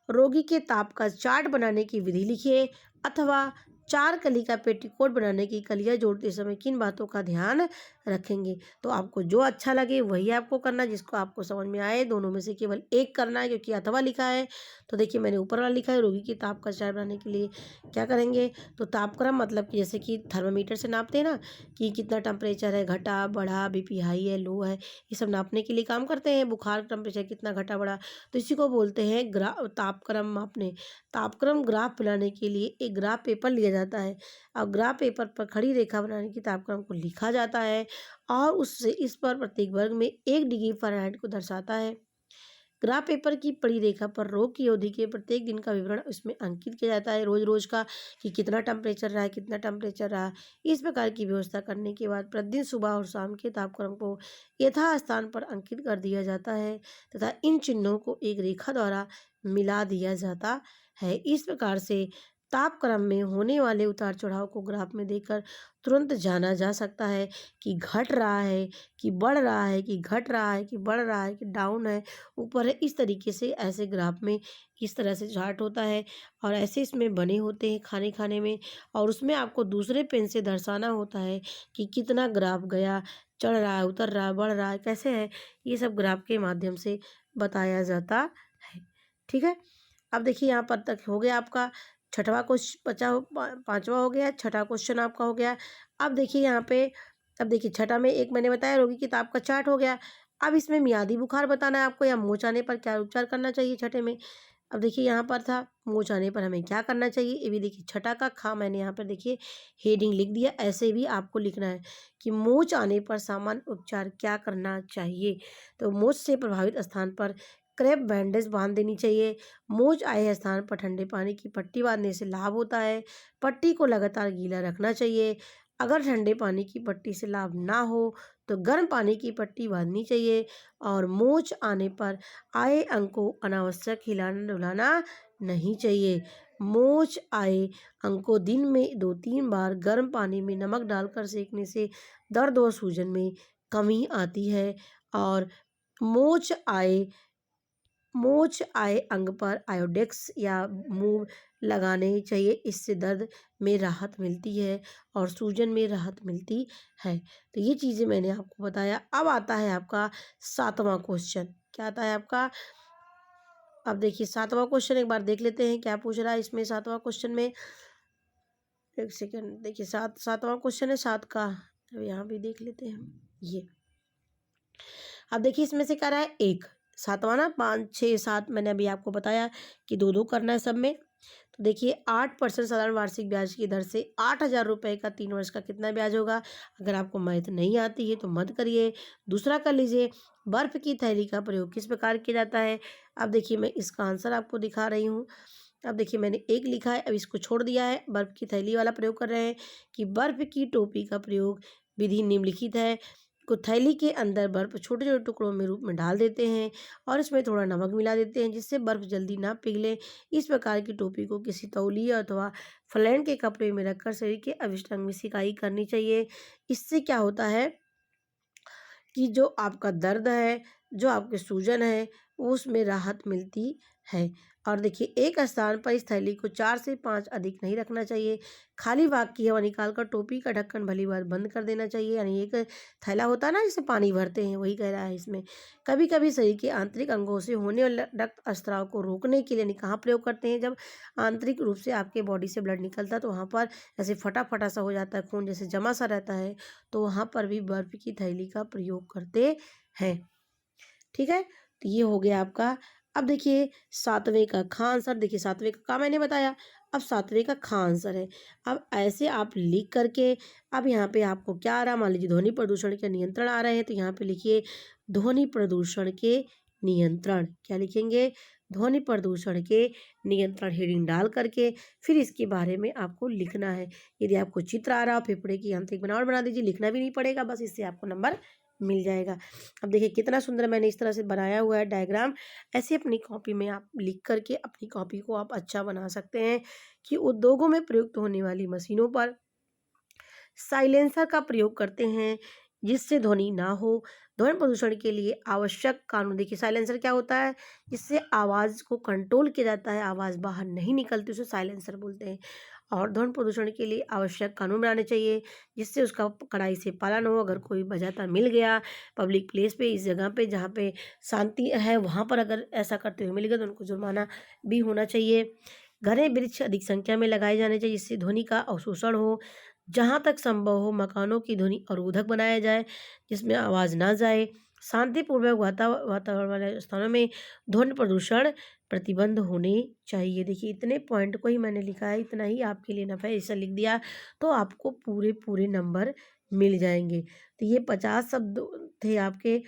S1: रोगी के ताप का चार्ट बनाने की विधि लिखिए, अथवा 4 कली का पेटीकोट बनाने की कलियां जोड़ते समय किन बातों का ध्यान रखेंगे। तो आपको जो अच्छा लगे वही आपको करना, जिसको आपको समझ में आए। दोनों में से केवल एक करना है, क्योंकि अथवा लिखा है। तो देखिए मैंने ऊपर वाला लिखा है, रोगी के ताप का चार्ट बनाने के लिए क्या करेंगे, तो तापक्रम मतलब कि जैसे कि थर्मामीटर से नापते हैं ना, कि कितना टेम्परेचर है, घटा बढ़ा, बीपी हाई है लो है, ये सब नापने के लिए काम करते हैं। बुखार टेम्परेचर कितना घटा बढ़ा, तो इसी को बोलते हैं तापक्रम मापने। तापक्रम ग्राफ बनाने के लिए एक ग्राफ पेपर लिया जाता है और ग्राफ पेपर पर खड़ी रेखा बनाने की तापक्रम को लिखा जाता है और उससे इस पर प्रत्येक वर्ग में 1 डिग्री फ़ारेनहाइट को दर्शाता है। ग्राफ पेपर की पड़ी रेखा पर रोग की अवधि के प्रत्येक दिन का विवरण उसमें अंकित किया जाता है, रोज रोज का, कि कितना टेम्परेचर रहा है, कितना टेम्परेचर रहा। इस प्रकार की व्यवस्था करने के बाद प्रतिदिन सुबह और शाम के तापक्रम को यथास्थान पर अंकित कर दिया जाता है तथा इन चिन्हों को एक रेखा द्वारा मिला दिया जाता है। इस प्रकार से तापक्रम में होने वाले उतार चढ़ाव को ग्राफ में देखकर तुरंत जाना जा सकता है कि घट रहा है कि बढ़ रहा है, कि घट रहा है कि बढ़ रहा है, कि डाउन है ऊपर है। इस तरीके से ऐसे ग्राफ में इस तरह से चार्ट होता है और ऐसे इसमें बने होते हैं खाने खाने में, और उसमें आपको दूसरे पेन से दर्शाना होता है कि कितना ग्राफ गया, चढ़ रहा है, उतर रहा है, बढ़ रहा है, कैसे है, ये सब ग्राफ के माध्यम से बताया जाता है। ठीक है, अब देखिए यहाँ पर तक हो गया आपका छठवां क्वेश्चन, 5वां हो गया, छठा क्वेश्चन आपका हो गया। अब देखिए यहाँ पे, अब देखिए छठा में एक मैंने बताया रोगी की ताप का चार्ट हो गया। अब इसमें मियादी बुखार बताना है आपको, या मोच आने पर क्या उपचार करना चाहिए छठे में। अब देखिए यहाँ पर था मोच आने पर हमें क्या करना चाहिए, ये भी देखिए छठा का खा मैंने यहाँ पर देखिए हेडिंग लिख दिया। ऐसे भी आपको लिखना है कि मोच आने पर सामान्य उपचार क्या करना चाहिए। तो मोच से प्रभावित स्थान पर क्रैप बैंडेज बांध देनी चाहिए। मोच आए स्थान पर ठंडे पानी की पट्टी बांधने से लाभ होता है। पट्टी को लगातार गीला रखना चाहिए। अगर ठंडे पानी की पट्टी से लाभ ना हो तो गर्म पानी की पट्टी बांधनी चाहिए। और मोच आने पर आए अंग को अनावश्यक हिलाना डुलाना नहीं चाहिए। मोच आए अंग को दिन में 2-3 बार गर्म पानी में नमक डालकर सेकने से दर्द और सूजन में कमी आती है। और मोच आए अंग पर आयोडेक्स या मूव लगाने चाहिए। इससे दर्द में राहत मिलती है और सूजन में राहत मिलती है। तो ये चीज़ें मैंने आपको बताया। अब आता है आपका 7वां क्वेश्चन। क्या आता है आपका? अब देखिए 7वां क्वेश्चन एक बार देख लेते हैं क्या पूछ रहा है इसमें। 7वां क्वेश्चन में एक सेकेंड, देखिए 7वां क्वेश्चन है 7 का। अब यहाँ भी देख लेते हैं ये। अब देखिए इसमें से कह रहा है 1 7वां ना, 5 6 7 मैंने अभी आपको बताया कि 2-2 करना है सब में। तो देखिए 8% साधारण वार्षिक ब्याज की दर से 8,000 रुपये का 3 वर्ष का कितना ब्याज होगा? अगर आपको मैथ नहीं आती है तो मत करिए। दूसरा कर लीजिए, बर्फ़ की थैली का प्रयोग किस प्रकार किया जाता है? अब देखिए मैं इसका आंसर आपको दिखा रही हूँ। अब देखिए मैंने 1 लिखा है, अब इसको छोड़ दिया है। बर्फ़ की थैली वाला प्रयोग कर रहे हैं कि बर्फ़ की टोपी का प्रयोग विधि निम्नलिखित है। को थैली के अंदर बर्फ़ छोटे-छोटे टुकड़ों में रूप में डाल देते हैं और इसमें थोड़ा नमक मिला देते हैं जिससे बर्फ़ जल्दी ना पिघले। इस प्रकार की टोपी को किसी तौलिया अथवा फ़्लैन के कपड़े में रखकर शरीर के अविष्ट अंग में सिकाई करनी चाहिए। इससे क्या होता है कि जो आपका दर्द है, जो आपकी सूजन है, उसमें राहत मिलती है। और देखिए एक स्थान पर इस थैली को 4 से 5 अधिक नहीं रखना चाहिए। खाली भाग की हवा निकालकर टोपी का ढक्कन भली-भांति बंद कर देना चाहिए। यानी एक थैला होता है ना जिसमें पानी भरते हैं, वही कह रहा है इसमें। कभी-कभी शरीर के आंतरिक अंगों से होने वाले रक्त स्राव को रोकने के लिए यानी कहाँ प्रयोग करते हैं? जब आंतरिक रूप से आपके बॉडी से ब्लड निकलता है तो वहाँ पर ऐसे फटा-फटा सा हो जाता है, खून जैसे जमा सा रहता है, तो वहाँ पर भी बर्फ़ की थैली का प्रयोग करते हैं। ठीक है? तो ये हो गया आपका। अब देखिए 7वें का ख आंसर। देखिए 7वें का मैंने बताया, अब 7वें का ख आंसर है। अब ऐसे आप लिख करके, अब यहाँ पे आपको क्या आ रहा है, मान लीजिए ध्वनि प्रदूषण के नियंत्रण आ रहे हैं तो यहाँ पे लिखिए ध्वनि प्रदूषण के नियंत्रण। क्या लिखेंगे? ध्वनि प्रदूषण के नियंत्रण हेडिंग डाल करके फिर इसके बारे में आपको लिखना है। यदि आपको चित्र आ रहा हो फेफड़े की आंतरिक बनावट बना दीजिए, लिखना भी नहीं पड़ेगा, बस इससे आपको नंबर मिल जाएगा। अब देखिए कितना सुंदर मैंने इस तरह से बनाया हुआ है डायग्राम। ऐसे अपनी कॉपी में आप लिख करके अपनी कॉपी को आप अच्छा बना सकते हैं कि उद्योगों में प्रयुक्त होने वाली मशीनों पर साइलेंसर का प्रयोग करते हैं जिससे ध्वनि ना हो। ध्वनि प्रदूषण के लिए आवश्यक कानून। देखिए साइलेंसर क्या होता है? जिससे आवाज़ को कंट्रोल किया जाता है, आवाज़ बाहर नहीं निकलती, उसे साइलेंसर बोलते हैं। और ध्वनि प्रदूषण के लिए आवश्यक कानून बनाने चाहिए जिससे उसका कड़ाई से पालन हो। अगर कोई बजाता मिल गया पब्लिक प्लेस पे, इस जगह पे जहाँ पे शांति है, वहाँ पर अगर ऐसा करते हुए मिल गया तो उनको जुर्माना भी होना चाहिए। घने वृक्ष अधिक संख्या में लगाए जाने चाहिए जिससे ध्वनि का अवशोषण हो। जहाँ तक संभव हो मकानों की ध्वनि अवरोधक बनाया जाए जिसमें आवाज़ ना जाए। शांतिपूर्वक वातावरण वाले स्थानों में ध्वनि प्रदूषण प्रतिबंध होने चाहिए। देखिए इतने पॉइंट को ही मैंने लिखा है, इतना ही आपके लिए नफ़ा है। ऐसा लिख दिया तो आपको पूरे नंबर मिल जाएंगे। तो ये 50 शब्द थे आपके।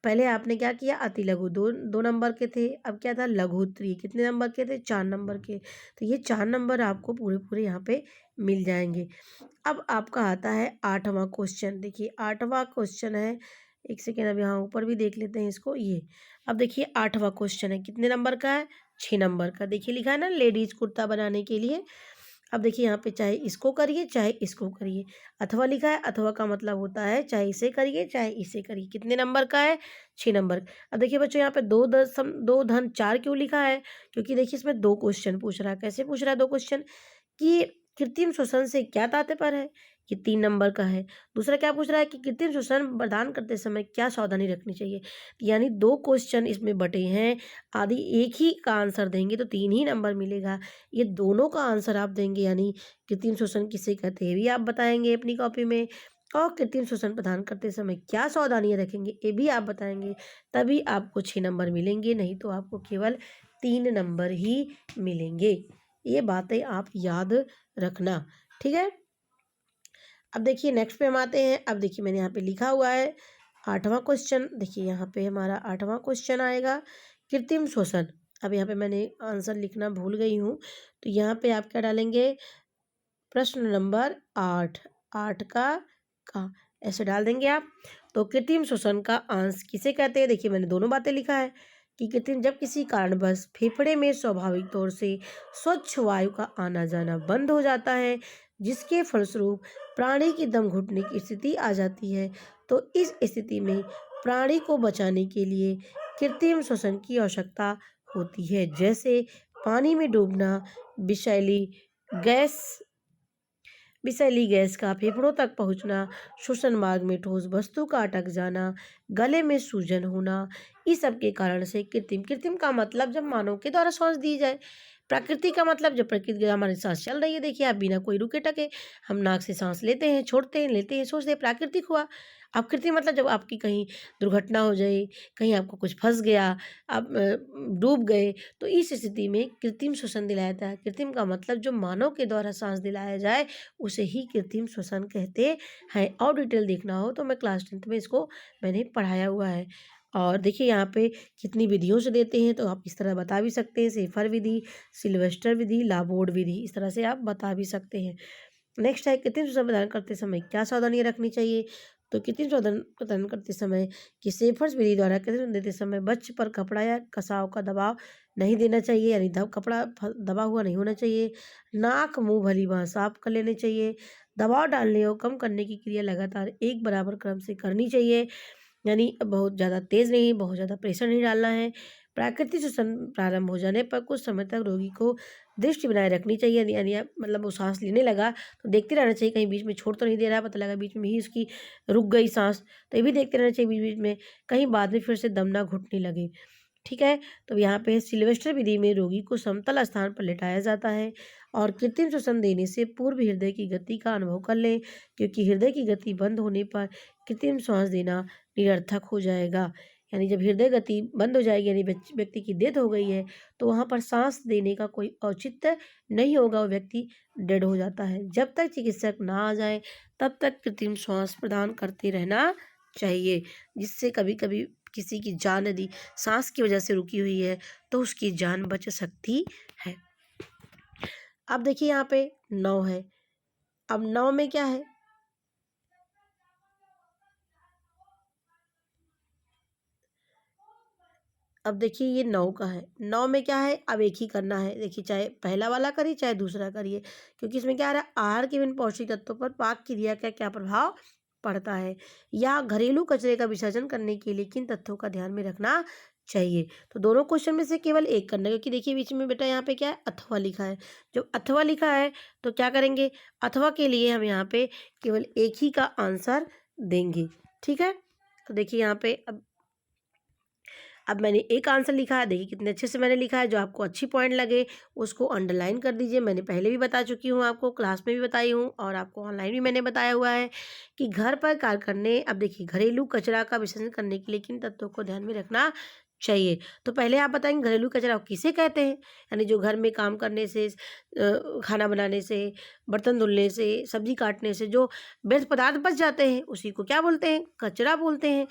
S1: पहले आपने क्या किया? अति लघु 2 नंबर के थे, अब क्या था? लघु उत्तरीय कितने नंबर के थे? 4 नंबर के। तो ये 4 नंबर आपको पूरे यहाँ पे मिल जाएंगे। अब आपका आता है 8वां क्वेश्चन। देखिए 8वां क्वेश्चन है, एक सेकेंड अब यहाँ ऊपर भी देख लेते हैं इसको। ये अब देखिए 8वां क्वेश्चन है, कितने नंबर का है? 6 नंबर का। देखिए लिखा है ना लेडीज कुर्ता बनाने के लिए। अब देखिए यहाँ पे चाहे इसको करिए चाहे इसको करिए, अथवा लिखा है। अथवा का मतलब होता है चाहे इसे करिए चाहे इसे करिए। कितने नंबर का है? 6 नंबर। अब देखिए बच्चों यहाँ पे 2 धन 4 क्यों लिखा है? क्योंकि देखिए इसमें 2 क्वेश्चन पूछ रहा है। कैसे पूछ रहा है 2 क्वेश्चन? कि कृत्रिम श्वसन से क्या तात्पर्य है? ये 3 नंबर का है। दूसरा क्या पूछ रहा है कि कृत्रिम श्वसन प्रदान करते समय क्या सावधानी रखनी चाहिए? यानी 2 क्वेश्चन इसमें बटे हैं। आदि एक ही का आंसर देंगे तो 3 ही नंबर मिलेगा। ये दोनों का आंसर आप देंगे, यानी कृत्रिम श्वसन किसे कहते हैं ये भी आप बताएंगे अपनी कॉपी में, और कृत्रिम श्वसन प्रदान करते समय क्या सावधानियां रखेंगे ये भी आप बताएंगे। तभी आपको 6 नंबर मिलेंगे, नहीं तो आपको केवल 3 नंबर ही मिलेंगे। ये बातें आप याद रखना, ठीक है। अब देखिए नेक्स्ट पे हम आते हैं। अब देखिए मैंने यहाँ पे लिखा हुआ है 8वां क्वेश्चन। देखिए यहाँ पे हमारा 8वां क्वेश्चन आएगा कृत्रिम श्वसन। अब यहाँ पे मैंने आंसर लिखना भूल गई हूँ, तो यहाँ पे आप क्या डालेंगे, प्रश्न नंबर 8, 8 का ऐसे डाल देंगे आप। तो कृत्रिम श्वसन का अंश किसे कहते हैं? देखिए मैंने दोनों बातें लिखा है कि कृत्रिम जब किसी कारणवश फेफड़े में स्वाभाविक तौर से स्वच्छ वायु का आना जाना बंद हो जाता है, जिसके फलस्वरूप प्राणी की दम घुटने की स्थिति आ जाती है, तो इस स्थिति में प्राणी को बचाने के लिए कृत्रिम श्वसन की आवश्यकता होती है, जैसे पानी में डूबना, विषैली गैस विषैली गैस का फेफड़ों तक पहुंचना, श्वसन मार्ग में ठोस वस्तु का अटक जाना, गले में सूजन होना, इस सब के कारण से कृत्रिम कृत्रिम का मतलब जब मानव के द्वारा सांस दी जाए, प्राकृतिक का मतलब जब प्रकृति के हमारी सांस चल रही है। देखिए आप बिना कोई रुके टके हम नाक से सांस लेते हैं, छोड़ते हैं, लेते हैं, सोचते हैं, प्राकृतिक हुआ। अब कृत्रिम मतलब जब आपकी कहीं दुर्घटना हो जाए, कहीं आपको कुछ फंस गया, आप डूब गए, तो इस स्थिति में कृत्रिम श्वसन दिलाया जाता है। कृत्रिम का मतलब जो मानव के द्वारा सांस दिलाया जाए उसे ही कृत्रिम श्वसन कहते हैं। और डिटेल देखना हो तो मैं क्लास 10th में इसको मैंने पढ़ाया हुआ है। और देखिए यहाँ पे कितनी विधियों से देते हैं, तो आप इस तरह बता भी सकते हैं, सेफर विधि, सिल्वेस्टर विधि, लाबोर्ड विधि, इस तरह से आप बता भी सकते हैं। नेक्स्ट है कृत्रिम श्वसन प्रदान करते समय क्या सावधानियां रखनी चाहिए? तो कृत्रिम श्वसन प्रदान करते समय कि सेफर्स विधि द्वारा कृत्रिम देते समय बच्चे पर कपड़ा या कसाव का दबाव नहीं देना चाहिए, यानी कपड़ा दबा हुआ नहीं होना चाहिए। नाक मुंह भली बाँह साफ कर लेने चाहिए। दबाव डालने और कम करने की क्रिया लगातार एक बराबर क्रम से करनी चाहिए, यानी बहुत ज़्यादा तेज़ नहीं, बहुत ज़्यादा प्रेशर नहीं डालना है। प्राकृतिक श्वसन प्रारंभ हो जाने पर कुछ समय तक रोगी को दृष्टि बनाए रखनी चाहिए, यानी आप मतलब वो सांस लेने लगा तो देखते रहना चाहिए कहीं बीच में छोड़ तो नहीं दे रहा है, पता लगा बीच में ही उसकी रुक गई सांस, तो ये भी देखते रहना चाहिए बीच बीच में, कहीं बाद में फिर से दम ना घुटने लगे। ठीक है, तो यहाँ पे सिल्वेस्टर विधि में रोगी को समतल स्थान पर लेटाया जाता है और कृत्रिम श्वसन देने से पूर्व हृदय की गति का अनुभव कर लें, क्योंकि हृदय की गति बंद होने पर कृत्रिम श्वास देना निरर्थक हो जाएगा। यानी जब हृदय गति बंद हो जाएगी, यानी व्यक्ति की डेथ हो गई है, तो वहाँ पर सांस देने का कोई औचित्य नहीं होगा, वो व्यक्ति डेड हो जाता है। जब तक चिकित्सक ना आ जाए तब तक कृत्रिम श्वास प्रदान करते रहना चाहिए, जिससे कभी कभी किसी की जान यदि सांस की वजह से रुकी हुई है तो उसकी जान बच सकती है। अब देखिए यहाँ पे 9 है। अब 9 में क्या है, अब देखिए ये 9 का है। 9 में क्या है, अब एक ही करना है। देखिए चाहे पहला वाला करिए चाहे दूसरा करिए, क्योंकि इसमें क्या आ रहा है, आहार के विभिन्न पौष्टिक तत्वों पर पाक क्रिया का क्या प्रभाव पड़ता है, या घरेलू कचरे का विसर्जन करने के लिए किन तथ्यों का ध्यान में रखना चाहिए। तो दोनों क्वेश्चन में से केवल एक करना है, क्योंकि देखिए बीच में बेटा यहाँ पे क्या है, अथवा लिखा है। जब अथवा लिखा है तो क्या करेंगे, अथवा के लिए हम यहाँ पे केवल एक ही का आंसर देंगे। ठीक है, तो देखिए यहाँ पे अब मैंने एक आंसर लिखा है, देखिए कितने अच्छे से मैंने लिखा है। जो आपको अच्छी पॉइंट लगे उसको अंडरलाइन कर दीजिए। मैंने पहले भी बता चुकी हूँ, आपको क्लास में भी बताई हूँ और आपको ऑनलाइन भी मैंने बताया हुआ है कि घर पर कार्य करने, अब देखिए घरेलू कचरा का विसर्जन करने के लिए किन तत्वों को ध्यान में रखना चाहिए। तो पहले आप बताएंगे घरेलू कचरा किसे कहते हैं, यानी जो घर में काम करने से, खाना बनाने से, बर्तन धुलने से, सब्जी काटने से जो व्यर्थ पदार्थ बच जाते हैं उसी को क्या बोलते हैं, कचरा बोलते हैं।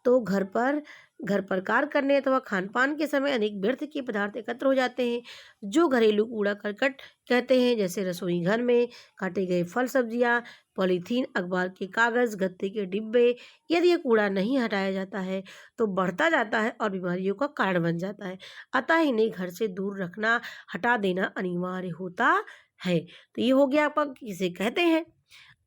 S1: तो घर पर कार्य करने अथवा खान पान के समय अनेक व्यर्थ के पदार्थ एकत्र हो जाते हैं, जो घरेलू कूड़ा करकट कहते हैं, जैसे रसोई घर में काटे गए फल सब्जियां, पॉलीथीन, अखबार के कागज़, गत्ते के डिब्बे। यदि ये कूड़ा नहीं हटाया जाता है तो बढ़ता जाता है और बीमारियों का कारण बन जाता है, अतः इन्हें घर से दूर रखना, हटा देना अनिवार्य होता है। तो ये हो गया आपका किसे कहते हैं।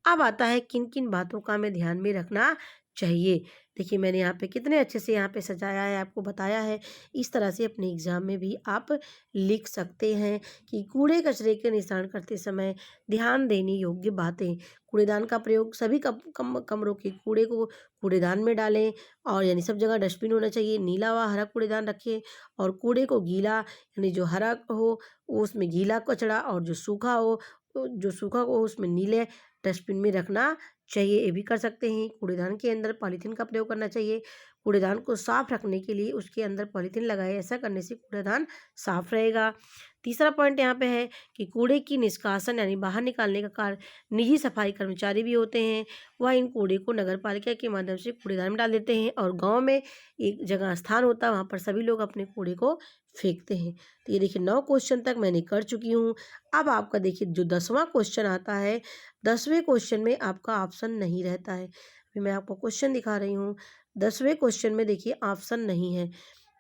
S1: अब आता है किन किन बातों का हमें ध्यान में रखना चाहिए। देखिए मैंने यहाँ पे कितने अच्छे से यहाँ पे सजाया है, आपको बताया है। इस तरह से अपने एग्ज़ाम में भी आप लिख सकते हैं कि कूड़े कचरे के निस्तारण करते समय ध्यान देने योग्य बातें। कूड़ेदान का प्रयोग सभी कमरों के कूड़े को कूड़ेदान में डालें, और यानी सब जगह डस्टबिन होना चाहिए। नीला व हरा कूड़ेदान रखें, और कूड़े को गीला, यानी जो हरा हो वो उसमें गीला कचरा, और जो सूखा हो उसमें नीले डस्टबिन में रखना चाहिए। ये भी कर सकते हैं। कूड़ेदान के अंदर पॉलीथीन का प्रयोग करना चाहिए। कूड़ेदान को साफ रखने के लिए उसके अंदर पॉलीथीन लगाए, ऐसा करने से कूड़ेदान साफ रहेगा। तीसरा पॉइंट यहाँ पे है कि कूड़े की निष्कासन यानी बाहर निकालने का कार्य निजी सफाई कर्मचारी भी होते हैं। वह इन कूड़े को नगर पालिका के माध्यम से कूड़ेदान में डाल देते हैं और गांव में एक जगह स्थान होता है, वहाँ पर सभी लोग अपने कूड़े को फेंकते हैं। तो ये देखिए 9 क्वेश्चन तक मैंने कर चुकी हूँ। अब आपका देखिए जो 10वां क्वेश्चन आता है, 10वें क्वेश्चन में आपका ऑप्शन नहीं रहता है। अभी मैं आपको क्वेश्चन दिखा रही हूँ। 10वें क्वेश्चन में देखिए ऑप्शन नहीं है।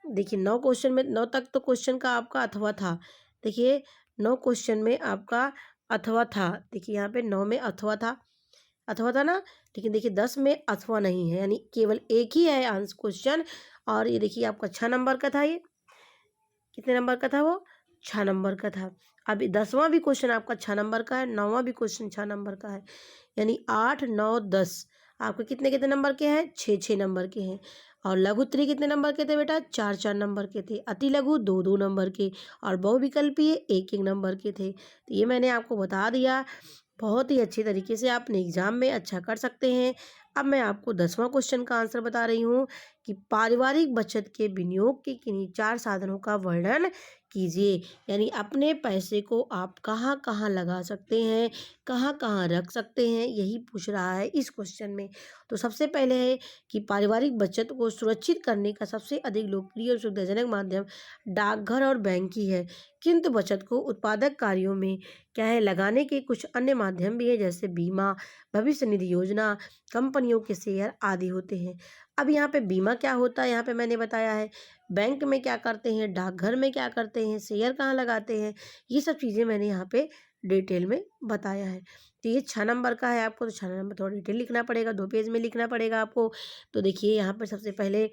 S1: देखिए 9 क्वेश्चन में 9 तक तो क्वेश्चन का आपका अथवा था। देखिए 9 क्वेश्चन में आपका अथवा था। देखिए यहाँ पे 9 में अथवा था ना, लेकिन देखिए 10 में अथवा नहीं है, यानी केवल एक ही है आंसर क्वेश्चन। और ये देखिए आपका 6 नंबर का था। ये कितने नंबर का था वो? 6 नंबर का था। अभी 10वां भी क्वेश्चन आपका 6 नंबर का है, 9वां भी क्वेश्चन 6 नंबर का है, यानी 8, 9, 10 आपके कितने कितने नंबर के हैं? 6-6 नंबर के हैं। और लघु उत्तरीय कितने नंबर के थे बेटा? 4-4 नंबर के थे। अति लघु 2-2 नंबर के और बहुविकल्पीय 1-1 नंबर के थे। तो ये मैंने आपको बता दिया। बहुत ही अच्छी तरीके से आपने एग्जाम में अच्छा कर सकते हैं। अब मैं आपको 10वां क्वेश्चन का आंसर बता रही हूँ कि पारिवारिक बचत के विनियोग के किन्हीं 4 साधनों का वर्णन कीजिए। यानी अपने पैसे को आप कहाँ कहाँ लगा सकते हैं, कहाँ कहाँ रख सकते हैं, यही पूछ रहा है इस क्वेश्चन में। तो सबसे पहले है कि पारिवारिक बचत को सुरक्षित करने का सबसे अधिक लोकप्रिय और सुविधाजनक माध्यम डाकघर और बैंक ही है, किंतु बचत को उत्पादक कार्यों में क्या है लगाने के कुछ अन्य माध्यम भी है, जैसे बीमा, भविष्य निधि योजना, कंपनियों के शेयर आदि होते हैं। अब यहाँ पे बीमा क्या होता है, यहाँ पे मैंने बताया है। बैंक में क्या करते हैं, डाकघर में क्या करते हैं, शेयर कहाँ लगाते हैं, ये सब चीज़ें मैंने यहाँ पे डिटेल में बताया है। तो ये 6 नंबर का है, आपको तो 6 नंबर थोड़ा डिटेल लिखना पड़ेगा, 2 पेज में लिखना पड़ेगा आपको। तो देखिए यहाँ पर सबसे पहले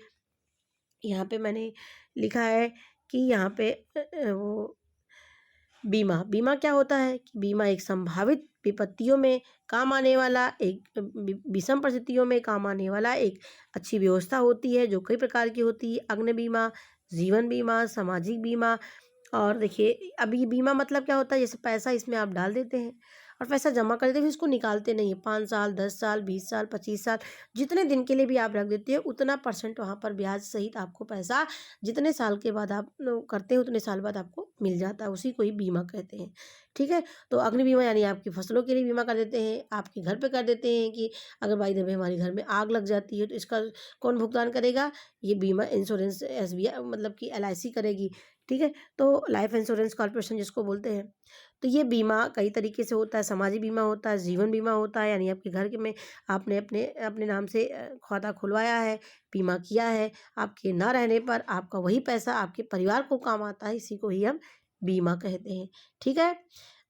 S1: यहाँ पे मैंने लिखा है कि यहाँ पे वो बीमा क्या होता है कि बीमा एक संभावित विपत्तियों में काम आने वाला, एक विषम परिस्थितियों में काम आने वाला एक अच्छी व्यवस्था होती है, जो कई प्रकार की होती है। अग्नि बीमा, जीवन बीमा, सामाजिक बीमा। और देखिए अब ये बीमा मतलब क्या होता है, जैसे पैसा इसमें आप डाल देते हैं और पैसा जमा कर देते हैं, फिर इसको निकालते नहीं है। 5 साल, 10 साल, 20 साल, 25 साल, जितने दिन के लिए भी आप रख देते हैं, उतना % वहाँ पर ब्याज सहित आपको पैसा जितने साल के बाद आप करते हैं, उतने साल बाद आपको मिल जाता है। उसी को ही बीमा कहते हैं। ठीक है, तो अग्नि बीमा यानी आपकी फसलों के लिए बीमा कर देते हैं, आपके घर पे कर देते हैं कि अगर बाई द वे हमारे घर में आग लग जाती है तो इसका कौन भुगतान करेगा? ये बीमा इंश्योरेंस SBI मतलब कि LIC करेगी। ठीक है, तो लाइफ इंश्योरेंस कॉर्पोरेशन जिसको बोलते हैं। तो ये बीमा कई तरीके से होता है, सामाजिक बीमा होता है, जीवन बीमा होता है, यानी आपके घर के में आपने अपने अपने नाम से खाता खुलवाया है, बीमा किया है, आपके ना रहने पर आपका वही पैसा आपके परिवार को काम आता है, इसी को ही हम बीमा कहते हैं। ठीक है,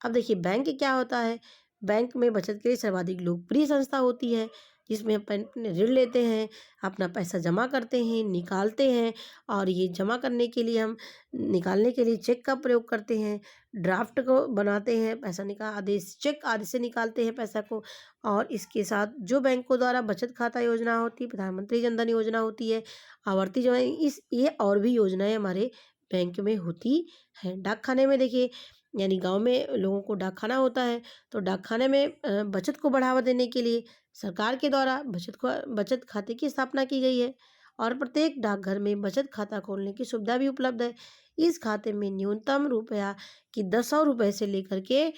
S1: अब देखिए बैंक क्या होता है। बैंक में बचत के लिए सर्वाधिक लोकप्रिय संस्था होती है, जिसमें अपन ऋण लेते हैं, अपना पैसा जमा करते हैं, निकालते हैं। और ये जमा करने के लिए हम निकालने के लिए चेक का प्रयोग करते हैं, ड्राफ्ट को बनाते हैं, पैसा निकाल आदेश चेक आदि से निकालते हैं पैसा को। और इसके साथ जो बैंकों द्वारा बचत खाता योजना होती है, प्रधानमंत्री जन धन योजना होती है, आवर्ती जमा, इस ये और भी योजनाएं हमारे बैंक में होती हैं। डाक खाने में देखिए, यानी गांव में लोगों को डाक खाना होता है, तो डाक खाने में बचत को बढ़ावा देने के लिए सरकार के द्वारा बचत खाते की स्थापना की गई है और प्रत्येक डाकघर में बचत खाता खोलने की सुविधा भी उपलब्ध है। इस खाते में न्यूनतम रुपया कि 100 रुपये से लेकर के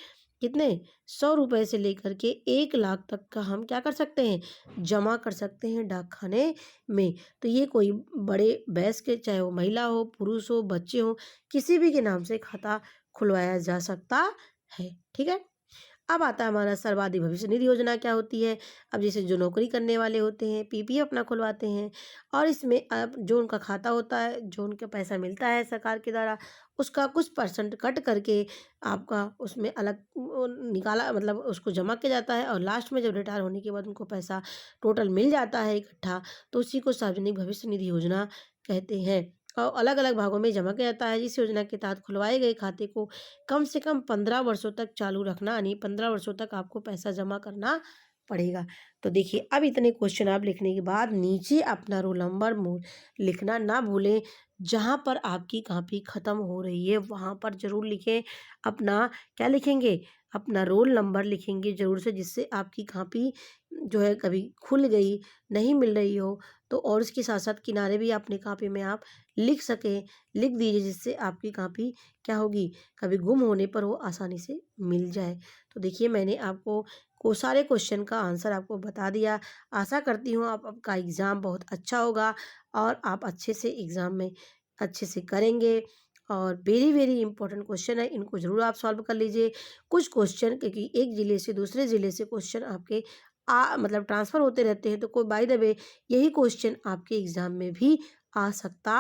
S1: कितने 100 रुपये से लेकर के 1 लाख तक का हम क्या कर सकते हैं, जमा कर सकते हैं डाक खाने में। तो ये कोई बड़े वयस्क के, चाहे वो महिला हो, पुरुष हो, बच्चे हो, किसी भी के नाम से खाता खुलवाया जा सकता है। ठीक है, अब आता है हमारा सर्वाधिक भविष्य निधि योजना क्या होती है। अब जैसे जो नौकरी करने वाले होते हैं PPF अपना खुलवाते हैं, और इसमें अब जो उनका खाता होता है, जो उनका पैसा मिलता है सरकार के द्वारा, उसका कुछ % कट करके आपका उसमें अलग निकाला, मतलब उसको जमा किया जाता है। और लास्ट में जब रिटायर होने के बाद उनको पैसा टोटल मिल जाता है इकट्ठा, तो उसी को सार्वजनिक भविष्य निधि योजना कहते हैं। और अलग अलग भागों में जमा किया जाता है। इस योजना के तहत खुलवाए गए खाते को कम से कम 15 वर्षों तक चालू रखना, यानी 15 वर्षों तक आपको पैसा जमा करना पड़ेगा। तो देखिए अब इतने क्वेश्चन आप लिखने के बाद नीचे अपना रोल नंबर लिखना ना भूलें। जहाँ पर आपकी कॉपी ख़त्म हो रही है वहाँ पर ज़रूर लिखें अपना, क्या लिखेंगे, अपना रोल नंबर लिखेंगे ज़रूर से, जिससे आपकी कॉपी जो है कभी खुल गई, नहीं मिल रही हो तो, और इसके साथ-साथ किनारे भी अपनी कॉपी में आप लिख सकें, लिख दीजिए, जिससे आपकी कॉपी क्या होगी, कभी गुम होने पर वो आसानी से मिल जाए। तो देखिए मैंने आपको सारे क्वेश्चन का आंसर आपको बता दिया। आशा करती हूँ आपका एग्ज़ाम बहुत अच्छा होगा और आप अच्छे से एग्ज़ाम में अच्छे से करेंगे। और वेरी वेरी इंपॉर्टेंट क्वेश्चन है, इनको ज़रूर आप सॉल्व कर लीजिए। कुछ क्वेश्चन, क्योंकि एक ज़िले से दूसरे ज़िले से क्वेश्चन आपके मतलब ट्रांसफ़र होते रहते हैं, तो कोई बाय द वे यही क्वेश्चन आपके एग्ज़ाम में भी आ सकता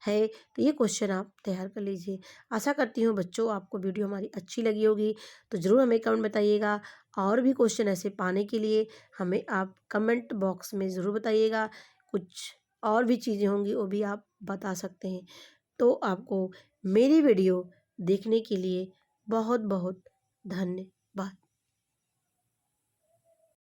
S1: है। तो ये क्वेश्चन आप तैयार कर लीजिए। आशा करती हूँ बच्चों आपको वीडियो हमारी अच्छी लगी होगी, तो ज़रूर हमें कमेंट बताइएगा। और भी क्वेश्चन ऐसे पाने के लिए हमें आप कमेंट बॉक्स में ज़रूर बताइएगा। कुछ और भी चीज़ें होंगी वो भी आप बता सकते हैं। तो आपको मेरी वीडियो देखने के लिए बहुत बहुत धन्यवाद।